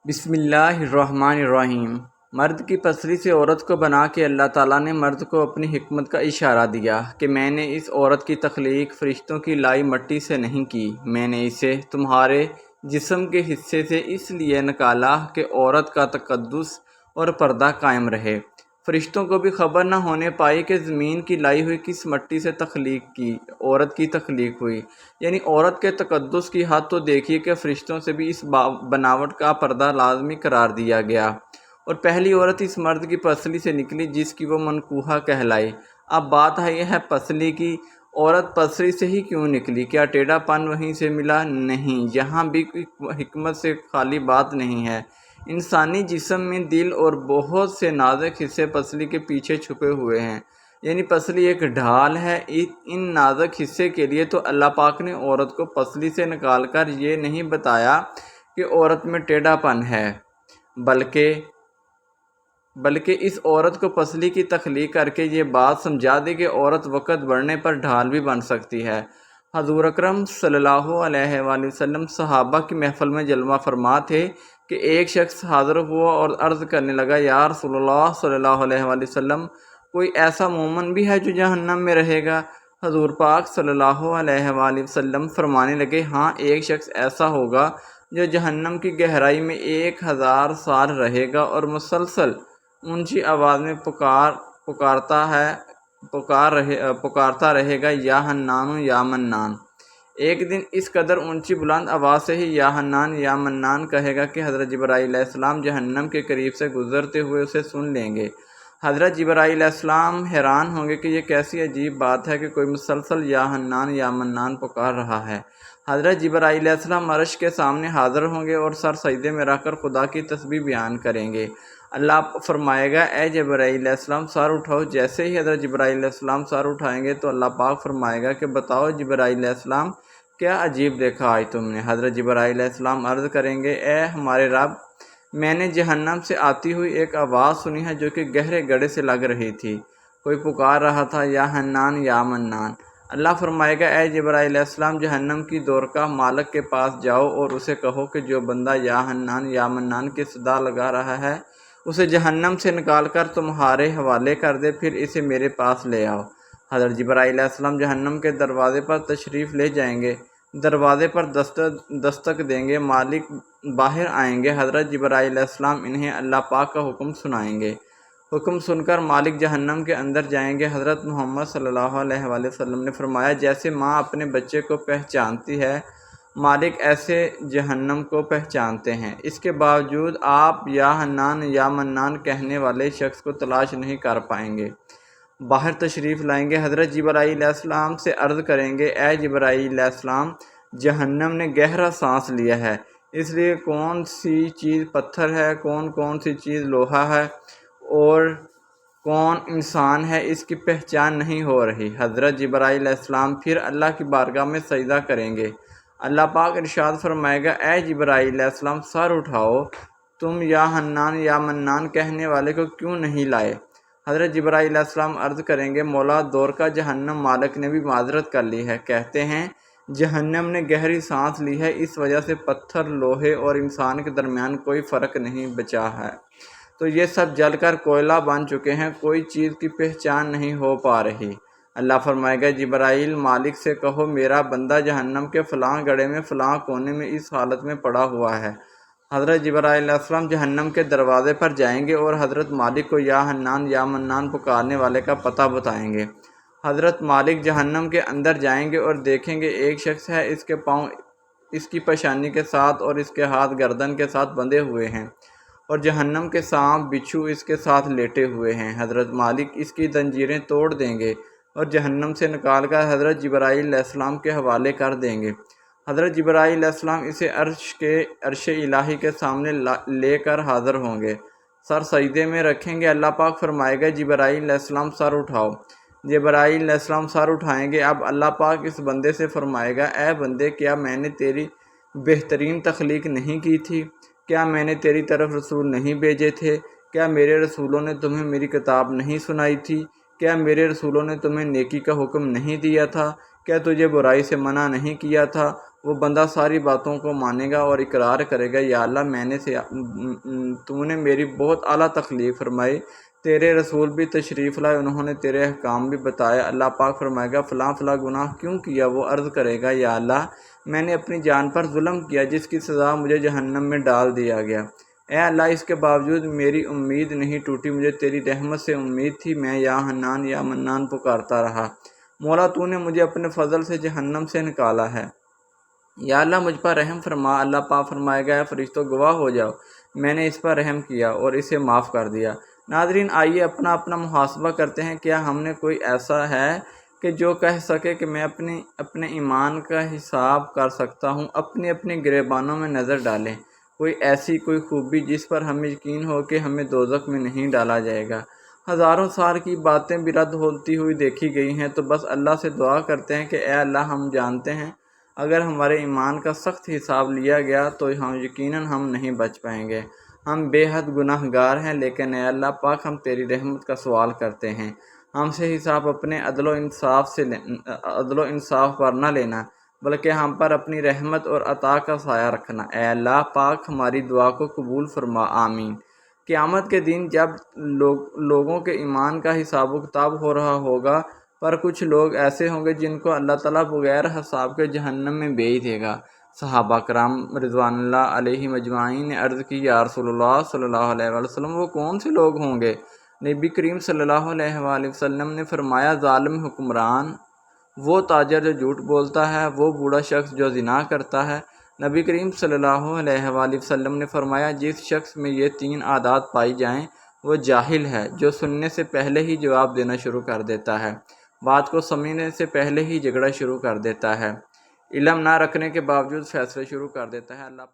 بسم اللہ الرحمن الرحیم۔ مرد کی پسلی سے عورت کو بنا کے اللہ تعالیٰ نے مرد کو اپنی حکمت کا اشارہ دیا کہ میں نے اس عورت کی تخلیق فرشتوں کی لائی مٹی سے نہیں کی، میں نے اسے تمہارے جسم کے حصے سے اس لیے نکالا کہ عورت کا تقدس اور پردہ قائم رہے۔ فرشتوں کو بھی خبر نہ ہونے پائی کہ زمین کی لائی ہوئی کس مٹی سے تخلیق کی عورت کی تخلیق ہوئی، یعنی عورت کے تقدس کی حد تو دیکھیے کہ فرشتوں سے بھی اس بناوٹ کا پردہ لازمی قرار دیا گیا، اور پہلی عورت اس مرد کی پسلی سے نکلی جس کی وہ منکوحہ کہلائی۔ اب بات ہے یہ پسلی کی، عورت پسلی سے ہی کیوں نکلی؟ کیا ٹیڑھا پن وہیں سے ملا؟ نہیں، یہاں بھی حکمت سے خالی بات نہیں ہے۔ انسانی جسم میں دل اور بہت سے نازک حصے پسلی کے پیچھے چھپے ہوئے ہیں، یعنی پسلی ایک ڈھال ہے ان نازک حصے کے لیے۔ تو اللہ پاک نے عورت کو پسلی سے نکال کر یہ نہیں بتایا کہ عورت میں ٹیڑھا پن ہے، بلکہ اس عورت کو پسلی کی تخلیق کر کے یہ بات سمجھا دی کہ عورت وقت بڑھنے پر ڈھال بھی بن سکتی ہے۔ حضور اکرم صلی اللہ علیہ وآلہ وسلم صحابہ کی محفل میں جلوہ فرما تھے کہ ایک شخص حاضر ہوا اور عرض کرنے لگا، یا رسول اللہ صلی اللہ علیہ وآلہ وسلم، کوئی ایسا مومن بھی ہے جو جہنم میں رہے گا؟ حضور پاک صلی اللہ علیہ وآلہ وسلم فرمانے لگے، ہاں، ایک شخص ایسا ہوگا جو جہنم کی گہرائی میں 1000 سال رہے گا اور مسلسل اونچی آواز میں پکارتا رہے گا، یا حنان یا منان۔ ایک دن اس قدر اونچی بلند آواز سے ہی یا حنان یا منان کہے گا کہ حضرت جبرائیل علیہ السلام جہنم کے قریب سے گزرتے ہوئے اسے سن لیں گے۔ حضرت جبرائیل علیہ السلام حیران ہوں گے کہ یہ کیسی عجیب بات ہے کہ کوئی مسلسل یا حنان یا منان پکار رہا ہے۔ حضرت جبرائیل علیہ السلام عرش کے سامنے حاضر ہوں گے اور سر سجدے میں رکھ کر خدا کی تسبیح بیان کریں گے۔ اللہ فرمائے گا، اے جبرائیل علیہ السلام سر اٹھاؤ۔ جیسے ہی حضرت جبرائیل علیہ السلام سر اٹھائیں گے تو اللہ پاک فرمائے گا کہ بتاؤ جبرائیل علیہ السلام، کیا عجیب دیکھا آج تم نے؟ حضرت جبرائیل علیہ السلام عرض کریں گے، اے ہمارے رب، میں نے جہنم سے آتی ہوئی ایک آواز سنی ہے جو کہ گہرے گڑھے سے لگ رہی تھی، کوئی پکار رہا تھا، یا حنان یا منان۔ اللہ فرمائے گا، اے جبرائیل علیہ السلام جہنم کی دورگاہ مالک کے پاس جاؤ اور اسے کہو کہ جو بندہ یا حنان یا منان کی صدا لگا رہا ہے اسے جہنم سے نکال کر تمہارے حوالے کر دے، پھر اسے میرے پاس لے آؤ۔ حضرت جبرائیل علیہ السلام جہنم کے دروازے پر تشریف لے جائیں گے، دروازے پر دستک دیں گے، مالک باہر آئیں گے۔ حضرت جبرائیل علیہ السلام انہیں اللہ پاک کا حکم سنائیں گے۔ حکم سن کر مالک جہنم کے اندر جائیں گے۔ حضرت محمد صلی اللہ علیہ وآلہ وسلم نے فرمایا، جیسے ماں اپنے بچے کو پہچانتی ہے، مالک ایسے جہنم کو پہچانتے ہیں۔ اس کے باوجود آپ یا حنان یا منان کہنے والے شخص کو تلاش نہیں کر پائیں گے۔ باہر تشریف لائیں گے، حضرت جبرائیل علیہ السلام سے عرض کریں گے، اے جبرائیل علیہ السلام، جہنم نے گہرا سانس لیا ہے، اس لیے کون سی چیز پتھر ہے، کون سی چیز لوہا ہے اور کون انسان ہے، اس کی پہچان نہیں ہو رہی۔ حضرت جبرائیل علیہ السلام پھر اللہ کی بارگاہ میں سجدہ کریں گے۔ اللہ پاک ارشاد فرمائے گا، اے جبرائیل علیہ السلام سر اٹھاؤ، تم یا حنان یا منان کہنے والے کو کیوں نہیں لائے؟ حضرت جبرائیل علیہ السلام عرض کریں گے، مولا دور کا جہنم مالک نے بھی معذرت کر لی ہے، کہتے ہیں جہنم نے گہری سانس لی ہے، اس وجہ سے پتھر، لوہے اور انسان کے درمیان کوئی فرق نہیں بچا ہے، تو یہ سب جل کر کوئلہ بن چکے ہیں، کوئی چیز کی پہچان نہیں ہو پا رہی۔ اللہ فرمائے گا، جبرائیل مالک سے کہو میرا بندہ جہنم کے فلاں گڑھے میں فلاں کونے میں اس حالت میں پڑا ہوا ہے۔ حضرت جبرائیل علیہ السلام جہنم کے دروازے پر جائیں گے اور حضرت مالک کو یا حنان یا منان پکارنے والے کا پتہ بتائیں گے۔ حضرت مالک جہنم کے اندر جائیں گے اور دیکھیں گے ایک شخص ہے، اس کے پاؤں اس کی پیشانی کے ساتھ اور اس کے ہاتھ گردن کے ساتھ بندھے ہوئے ہیں، اور جہنم کے سانپ بچھو اس کے ساتھ لیٹے ہوئے ہیں۔ حضرت مالک اس کی زنجیریں توڑ دیں گے اور جہنم سے نکال کر حضرت جبرائیل علیہ السلام کے حوالے کر دیں گے۔ حضرت جبرائیل علیہ السلام اسے عرش الہی کے سامنے لے کر حاضر ہوں گے، سر سجدے میں رکھیں گے۔ اللہ پاک فرمائے گا، جبرائیل علیہ السلام سر اٹھاؤ۔ جبرائیل علیہ السلام سر اٹھائیں گے۔ اب اللہ پاک اس بندے سے فرمائے گا، اے بندے، کیا میں نے تیری بہترین تخلیق نہیں کی تھی؟ کیا میں نے تیری طرف رسول نہیں بھیجے تھے؟ کیا میرے رسولوں نے تمہیں میری کتاب نہیں سنائی تھی؟ کیا میرے رسولوں نے تمہیں نیکی کا حکم نہیں دیا تھا؟ کیا تجھے برائی سے منع نہیں کیا تھا؟ وہ بندہ ساری باتوں کو مانے گا اور اقرار کرے گا یا اللہ تو نے میری بہت اعلیٰ تخلیق فرمائی، تیرے رسول بھی تشریف لائے، انہوں نے تیرے احکام بھی بتائے۔ اللہ پاک فرمائے گا فلاں فلاں گناہ کیوں کیا؟ وہ عرض کرے گا یا اللہ میں نے اپنی جان پر ظلم کیا جس کی سزا مجھے جہنم میں ڈال دیا گیا۔ اے اللہ اس کے باوجود میری امید نہیں ٹوٹی، مجھے تیری رحمت سے امید تھی، میں یا حنان یا منان پکارتا رہا۔ مولا تو نے مجھے اپنے فضل سے جہنم سے نکالا ہے، یا اللہ مجھ پر رحم فرما۔ اللہ پاک فرمائے گا اے فرشتوں گواہ ہو جاؤ، میں نے اس پر رحم کیا اور اسے معاف کر دیا۔ ناظرین آئیے اپنا محاسبہ کرتے ہیں، کیا ہم نے کوئی ایسا ہے کہ جو کہہ سکے کہ میں اپنے ایمان کا حساب کر سکتا ہوں؟ اپنی گریبانوں میں نظر ڈالیں، کوئی ایسی کوئی خوبی جس پر ہمیں یقین ہو کہ ہمیں دوزخ میں نہیں ڈالا جائے گا؟ ہزاروں سال کی باتیں بھی رد ہوتی ہوئی دیکھی گئی ہیں، تو بس اللہ سے دعا کرتے ہیں کہ اے اللہ ہم جانتے ہیں اگر ہمارے ایمان کا سخت حساب لیا گیا تو یقیناً ہم نہیں بچ پائیں گے، ہم بے حد گناہ گار ہیں، لیکن اے اللہ پاک ہم تیری رحمت کا سوال کرتے ہیں، ہم سے حساب اپنے عدل و انصاف پر نہ لینا بلکہ ہم پر اپنی رحمت اور عطا کا سایہ رکھنا۔ اے اللہ پاک ہماری دعا کو قبول فرما، آمین۔ قیامت کے دن جب لوگوں کے ایمان کا حساب و کتاب ہو رہا ہوگا، پر کچھ لوگ ایسے ہوں گے جن کو اللہ تعالیٰ بغیر حساب کے جہنم میں بھیج دے گا۔ صحابہ کرام رضوان اللہ علیہم اجمعین نے عرض کی یا رسول اللہ صلی اللہ علیہ وآلہ وسلم وہ کون سے لوگ ہوں گے؟ نبی کریم صلی اللہ علیہ وآلہ وسلم نے فرمایا ظالم حکمران، وہ تاجر جو جھوٹ بولتا ہے، وہ بوڑھا شخص جو زنا کرتا ہے۔ نبی کریم صلی اللہ علیہ وآلہ وسلم نے فرمایا جس شخص میں یہ 3 عادات پائی جائیں وہ جاہل ہے، جو سننے سے پہلے ہی جواب دینا شروع کر دیتا ہے، بات کو سمجھنے سے پہلے ہی جھگڑا شروع کر دیتا ہے، علم نہ رکھنے کے باوجود فیصلے شروع کر دیتا ہے۔ اللہ